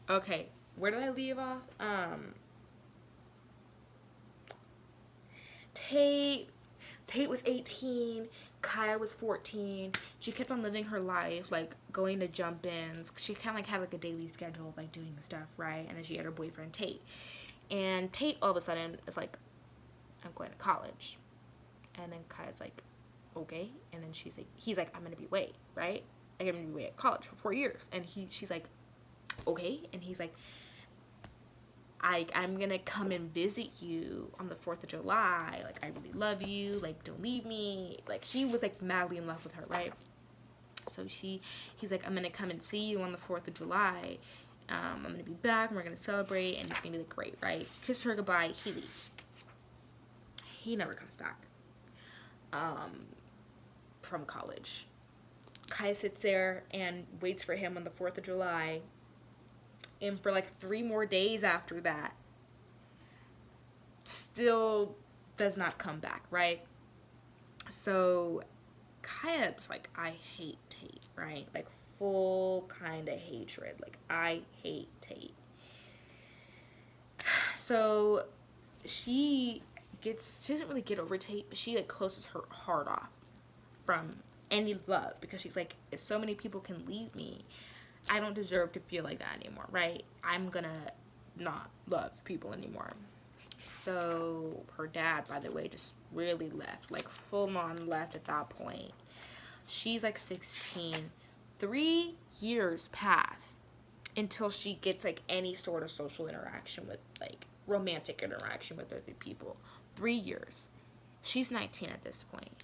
Okay, where did I leave off? Tate Tate was 18, Kaya was 14. She kept on living her life, like going to jump ins. She kind of like had like a daily schedule of like doing stuff, right? And then she had her boyfriend Tate. And Tate all of a sudden is like, I'm going to college. And then Kaya's like, okay. And then he's like, I'm gonna be away, right? Like, I'm gonna be away at college for 4 years. And she's like, okay. And he's like, I'm gonna come and visit you on the 4th of July. Like, I really love you. Like, don't leave me. Like, he was like madly in love with her, right? So he's like, I'm gonna come and see you on the 4th of July. I'm gonna be back and we're gonna celebrate and it's gonna be like great, right? Kiss her goodbye. He leaves. He never comes back from college. Kai sits there and waits for him on the 4th of July. And for like 3 more days after that, still does not come back, right? So Kaya's like, I hate Tate, right? Like, full kind of hatred. Like, I hate Tate. So she doesn't really get over Tate, but she like closes her heart off from any love because she's like, if so many people can leave me, I don't deserve to feel like that anymore, right? I'm gonna not love people anymore. So her dad, by the way, just really left, like full on left at that point. She's like 16. 3 years pass until she gets like any sort of social interaction with, like, romantic interaction with other people. 3 years. She's 19 at this point.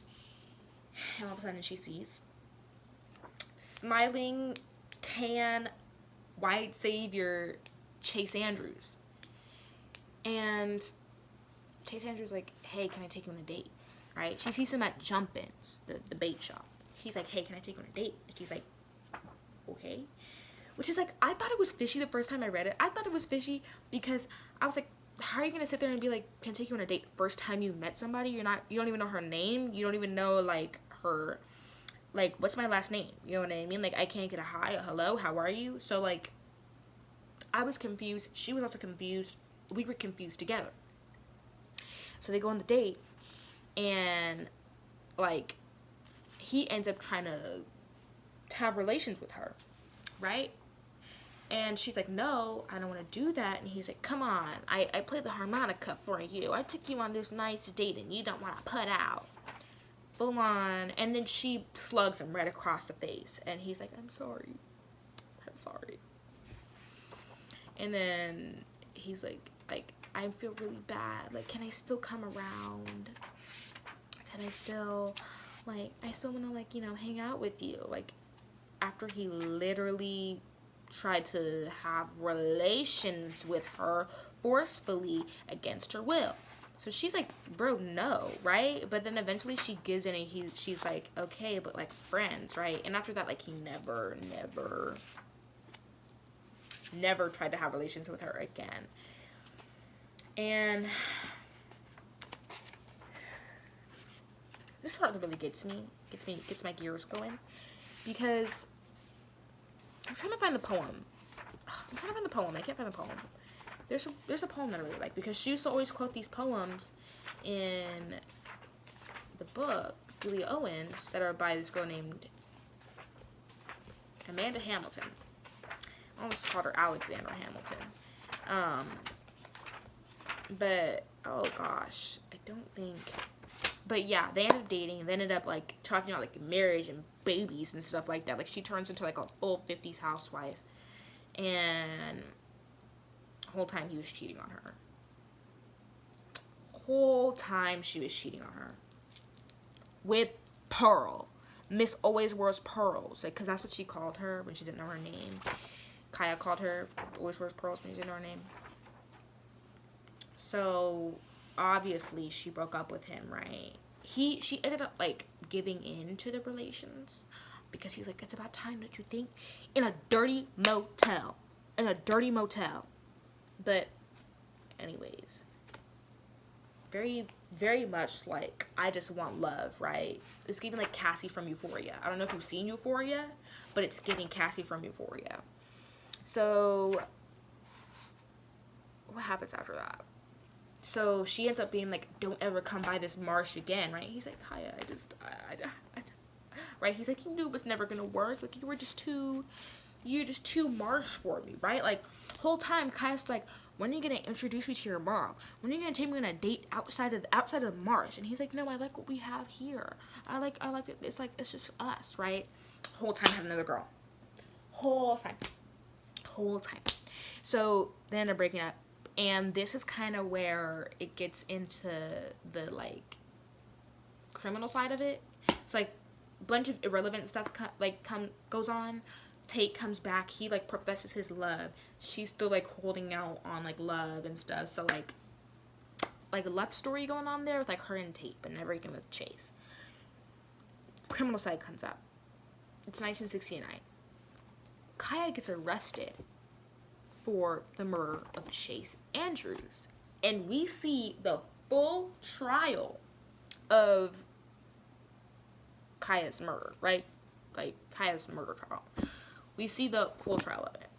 And all of a sudden she sees smiling, tan, white savior Chase Andrews. And Chase Andrews like, hey, can I take you on a date? Right? She sees him at Jump-Ins, the bait shop. He's like, hey, can I take you on a date? And she's like, okay. Which is like, I thought it was fishy the first time I read it. I thought it was fishy because I was like, how are you gonna sit there and be like, can I take you on a date first time you met somebody? You don't even know her name. You don't even know like her, like, what's my last name? You know what I mean? Like, I can't get a hi, a hello, how are you? So like, I was confused. She was also confused. We were confused together. So they go on the date, and like, he ends up trying to have relations with her, right? And she's like, no, I don't want to do that. And he's like, come on, I played the harmonica for you. I took you on this nice date and you don't want to put out. Full on. And then she slugs him right across the face. And he's like, I'm sorry. I'm sorry. And then he's like, I feel really bad. Like, can I still come around? Can I still, like, I still want to, like, you know, hang out with you. Like, after he literally tried to have relations with her forcefully against her will. So she's like, bro, no, right? But then eventually she gives in and she's like, okay, but like friends, right? And after that, like, he never tried to have relations with her again. And this part really gets my gears going, because I'm trying to find the poem. I can't find the poem. There's a poem that I really like, because she used to always quote these poems in the book, Delia Owens, that are by this girl named Amanda Hamilton. I almost called her Alexandra Hamilton. But, oh gosh, I don't think... But yeah, they ended up dating. They ended up, like, talking about, like, marriage and babies and stuff like that. Like, she turns into, like, a full 50s housewife. And the whole time he was cheating on her. Whole time she was cheating on her. With Pearl. Miss Always Wears Pearls. Like, because that's what she called her when she didn't know her name. Kaya called her Always Wears Pearls when she didn't know her name. So obviously she broke up with him, right? She ended up like giving in to the relations, because he's like, it's about time that you think, in a dirty motel. But anyways, very, very much like, I just want love, right? It's giving like Cassie from Euphoria. I don't know if you've seen Euphoria, but it's giving Cassie from Euphoria. So what happens after that? So she ends up being like, don't ever come by this marsh again, right? He's like, Kaya, right? He's like, you knew it was never gonna work. Like, you're just too marsh for me, right? Like, whole time Kaya's like, when are you gonna introduce me to your mom? When are you gonna take me on a date outside of the marsh? And he's like, no, I like what we have here. I like it. It's like, it's just us, right? Whole time having another girl. Whole time. So then they're breaking up, and this is kind of where it gets into the like criminal side of it. It's like a bunch of irrelevant stuff goes on. Tate comes back. He like professes his love. She's still like holding out on like love and stuff. So like a love story going on there with like her and Tate, but never again with Chase. Criminal side comes up. It's 1969. Kaya gets arrested for the murder of Chase Andrews, and we see the full trial of Kaya's murder, right? Like Kaya's murder trial. We see the full trial of it.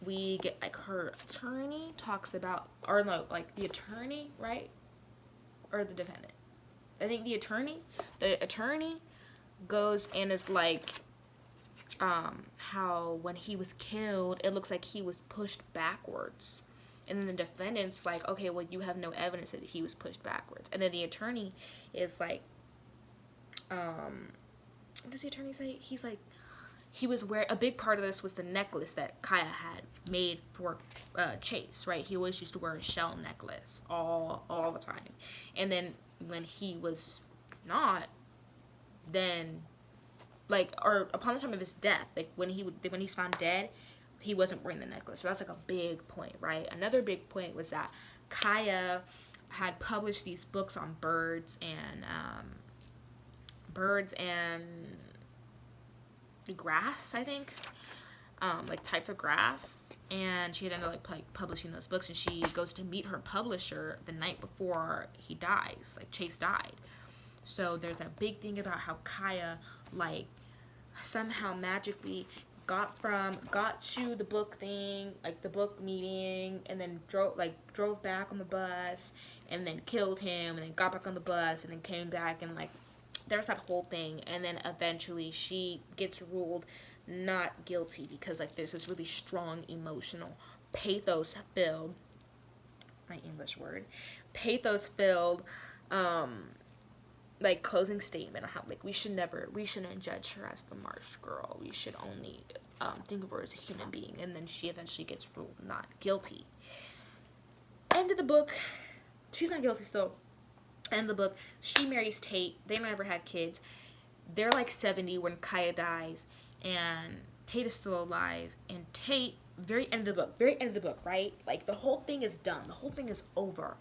We get like her attorney talks about, or no, like the attorney, right? Or the defendant. I think the attorney goes and is like, how when he was killed, it looks like he was pushed backwards. And then the defendant's like, okay, well, you have no evidence that he was pushed backwards. And then the attorney is like, what does the attorney say? He's like, he was wearing, a big part of this was the necklace that Kaya had made for Chase, right? He always used to wear a shell necklace all the time. And then when he was not, then, like, or upon the time of his death, like when he's found dead, he wasn't wearing the necklace. So that's like a big point, right? Another big point was that Kaya had published these books on birds and grass, I think, like types of grass, and she had ended up like publishing those books, and she goes to meet her publisher the night before he dies, like Chase died. So there's a big thing about how Kaya like somehow magically got to the book thing, like the book meeting, and then drove back on the bus, and then killed him, and then got back on the bus, and then came back, and like there's that whole thing. And then eventually she gets ruled not guilty because like there's this really strong emotional pathos filled, my English word, pathos filled like closing statement on how like we shouldn't judge her as the marsh girl. We should only think of her as a human being. And then she eventually gets ruled not guilty. End of the book. She's not guilty still. End of the book. She marries Tate. They never had kids. They're like 70 when Kaya dies, and Tate is still alive. And Tate, very end of the book, right? Like the whole thing is done. The whole thing is over.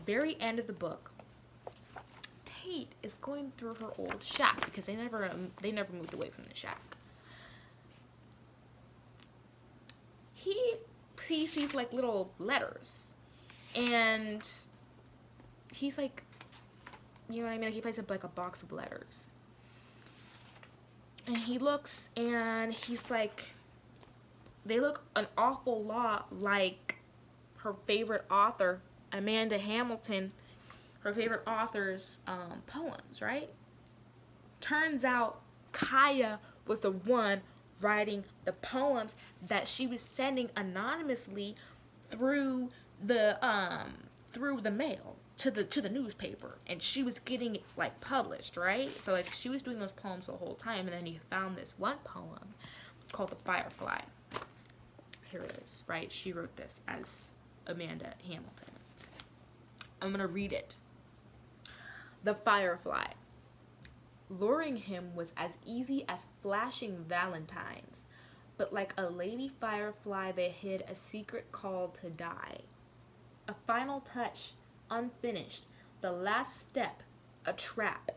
Very end of the book. Tate is going through her old shack because they never moved away from the shack. He sees these like little letters, and he's like, you know what I mean? Like he finds like a box of letters, and he looks, and he's like, they look an awful lot like her favorite author, Amanda Hamilton. Her favorite author's poems, right? Turns out Kaya was the one writing the poems that she was sending anonymously through the mail to the newspaper, and she was getting it like published, right? So like she was doing those poems the whole time, and then he found this one poem called The Firefly. Here it is, right? She wrote this as Amanda Hamilton. I'm gonna read it. The Firefly. Luring him was as easy as flashing valentines, but like a lady firefly they hid a secret call to die. A final touch, unfinished, the last step, a trap.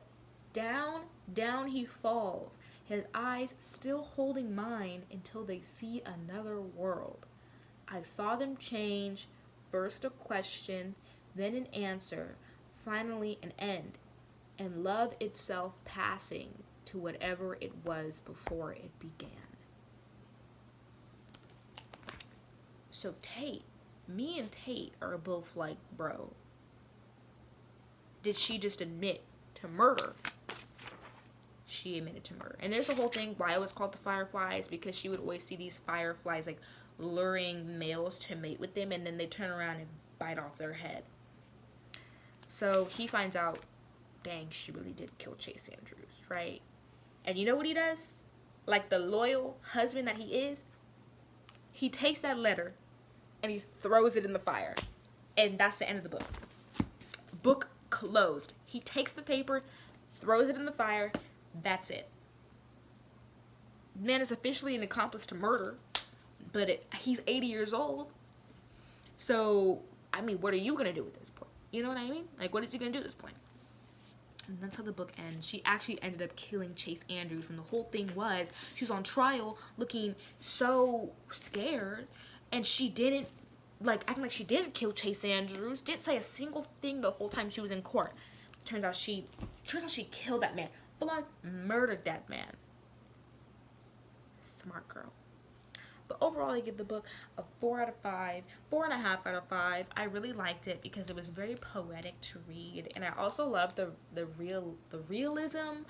Down, down he falls, his eyes still holding mine until they see another world. I saw them change, first a question, then an answer, finally an end, and love itself passing to whatever it was before it began. So Tate me and Tate are both like, bro, did she just admit to murder? She admitted to murder. And there's a whole thing why it was called the Fireflies, because she would always see these fireflies like luring males to mate with them, and then they turn around and bite off their head. So he finds out, dang, she really did kill Chase Andrews, right? And you know what he does? Like the loyal husband that he is, he takes that letter and he throws it in the fire. And that's the end of the book. Book closed. He takes the paper, throws it in the fire. That's it. Man is officially an accomplice to murder, but he's 80 years old. So, I mean, what are you going to do at this point? You know what I mean? Like, what is he going to do at this point? And that's how the book ends. She actually ended up killing Chase Andrews when the whole thing was she was on trial looking so scared, and she didn't, like, acting like she didn't kill Chase Andrews, didn't say a single thing the whole time she was in court. Turns out she killed that man. Full on murdered that man. Smart girl. But overall, I give the book a 4 out of 5, 4.5 out of 5. I really liked it because it was very poetic to read, and I also love the realism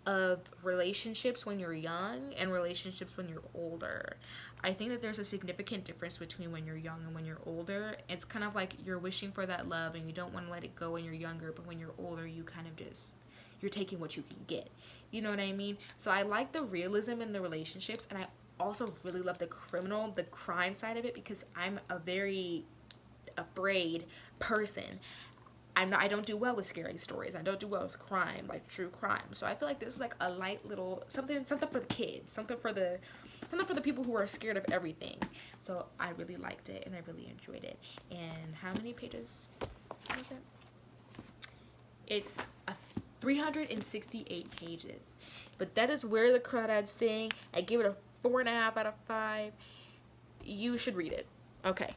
of relationships when you're young and relationships when you're older. I think that there's a significant difference between when you're young and when you're older. It's kind of like you're wishing for that love and you don't want to let it go when you're younger, but when you're older, you kind of just, you're taking what you can get. You know what I mean? So I like the realism in the relationships, and I also really love the crime side of it, because I'm a very afraid person. I don't do well with scary stories. I don't do well with crime, like true crime. So I feel like this is like a light little something for the kids, something for the people who are scared of everything. So I really liked it and I really enjoyed it. And how many pages was it? It's 368 pages. But that is Where the Crawdads Sing. I give it a 4.5 out of 5. You should read it. Okay,